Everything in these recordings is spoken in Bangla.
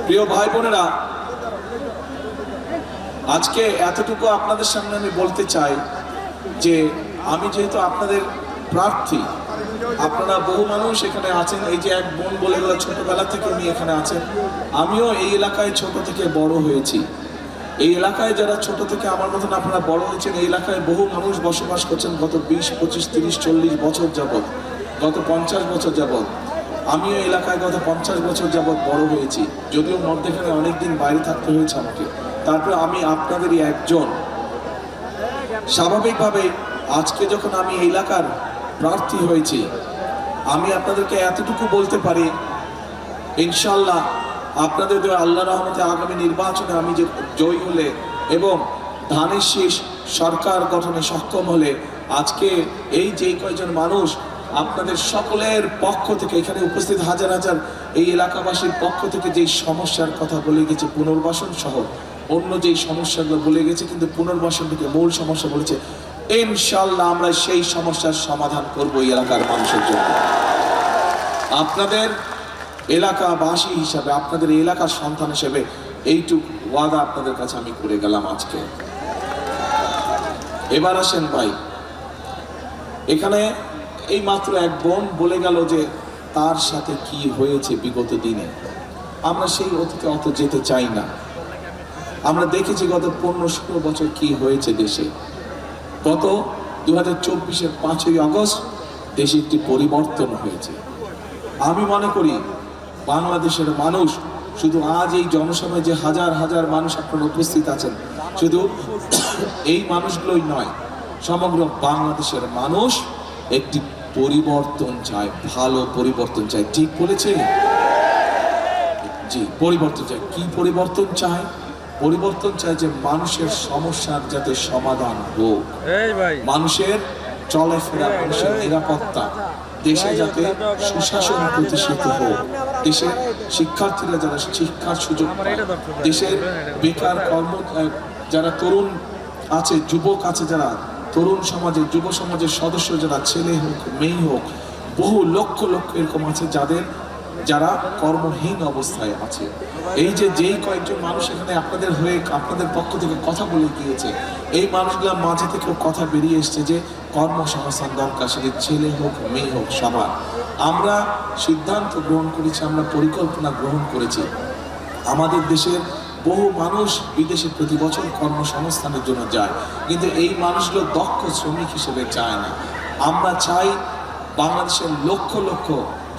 প্রিয় ভাই বোনেরা, আজকে এতটুকু আপনাদের সামনে আমি বলতে চাই যে আমি যেহেতু আপনাদের প্রার্থী, আপনারা বহু মানুষ এখানে আছেন। এই যে এক বোন বলে গেল ছোটবেলা থেকে উনি এখানে আছেন। আমিও এই এলাকায় ছোট থেকে বড় হয়েছি। এই এলাকায় যারা ছোট থেকে আমার মতন আপনারা বড় হয়েছেন, এই এলাকায় বহু মানুষ বসবাস করছেন গত 20, 25, 30, 40 বছর যাবৎ, গত 50 বছর যাবৎ। আমিও এলাকায় গত 50 বছর যাবৎ বড় হয়েছি, যদিও মধ্যেখানে অনেকদিন বাইরে থাকতে হয়েছে আমাকে। তারপরে আমি আপনাদেরই একজন। স্বাভাবিকভাবে আজকে যখন আমি এই এলাকার প্রার্থী হয়েছি, আমি আপনাদেরকে এতটুকু বলতে পারি, ইনশাল্লাহ আপনাদের আল্লাহ রহমতে আগামী নির্বাচনে আমি যে জয়ী হলে এবং ধানের শীষ সরকার গঠনে সক্ষম হলে, আজকে এই যে কয়েকজন মানুষ আপনাদের সকলের পক্ষ থেকে, এখানে উপস্থিত হাজার হাজার এই এলাকাবাসীর পক্ষ থেকে যেই সমস্যার কথা বলে গেছে, পুনর্বাসন সহ অন্য যেই সমস্যাগুলো বলে গেছে, কিন্তু পুনর্বাসন থেকে মূল সমস্যা বলেছে, ইনশাল্লাহ আমরা সেই সমস্যার সমাধান করব এই এলাকার মানুষের জন্য। আপনাদের এলাকাবাসী হিসাবে, আপনাদের এলাকার সন্তান হিসেবে এইটুকু ওয়াদা আপনাদের কাছে আমি করে গেলাম আজকে। এবার আসেন ভাই, এখানে এই মাত্র এক বোন বলে গেল যে তার সাথে কি হয়েছে বিগত দিনে। আমরা সেই অতীতে অত যেতে চাই না। আমরা দেখেছি গত 15-16 বছর কি হয়েছে দেশে। গত 2024-এর 5ই আগস্ট দেশে একটি পরিবর্তন হয়েছে। আমি মনে করি বাংলাদেশের মানুষ, শুধু আজ এই জনসভায় যে হাজার হাজার মানুষ আপনারা উপস্থিত আছেন, শুধু এই মানুষগুলোই নয়, সমগ্র বাংলাদেশের মানুষ একটি পরিবর্তন চায়, ভালো পরিবর্তন চায়। ঠিক বলেছে? জি, পরিবর্তন চায়। কি পরিবর্তন চায়? পরিবর্তন চায় যে মানুষের সমস্যার যাতে সমাধান হোক, মানুষের চলাফেরা, মানুষের নিরাপত্তা, দেশে যাতে সুশাসন প্রতিষ্ঠিত হোক, দেশের শিক্ষার্থীরা যারা শিক্ষার সুযোগ পায়, দেশের বেকার কর্ম যারা তরুণ আছে, যুবক আছে, যারা তরুণ সমাজের, যুব সমাজের সদস্য যারা, ছেলে হোক মেয়ে হোক, বহু লক্ষ লক্ষ এরকম আছে যারা কর্মহীন অবস্থায় আছে। এই যে যেই কয়েকজন মানুষ এখানে আপনাদের হয়ে, আপনাদের পক্ষ থেকে কথা বলে গিয়েছে, এই মানুষগুলোর মাঝে থেকে কথা বেরিয়ে এসছে যে কর্মসংস্থান দরকার, সেটি ছেলে হোক মেয়ে হোক সবার। আমরা সিদ্ধান্ত গ্রহণ করেছি, আমরা পরিকল্পনা গ্রহণ করেছি। আমাদের দেশের বহু মানুষ বিদেশে প্রতি বছর কর্মসংস্থানের জন্য যায়, কিন্তু এই মানুষগুলো দক্ষ শ্রমিক হিসেবে চায় না। আমরা চাই বাংলাদেশের লক্ষ লক্ষ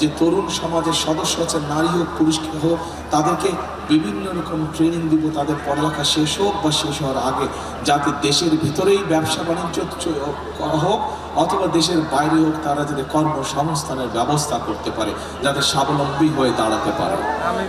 যে তরুণ সমাজের সদস্য আছে, নারী হোক পুরুষ হোক, তাদেরকে বিভিন্ন রকম ট্রেনিং দিব, তাদের পড়ালেখা শেষ হোক বা শেষ হওয়ার আগে, যাতে দেশের ভিতরেই ব্যবসা বাণিজ্য হোক অথবা দেশের বাইরে হোক, তারা যাতে কর্মসংস্থানের ব্যবস্থা করতে পারে, যাতে স্বাবলম্বী হয়ে দাঁড়াতে পারে।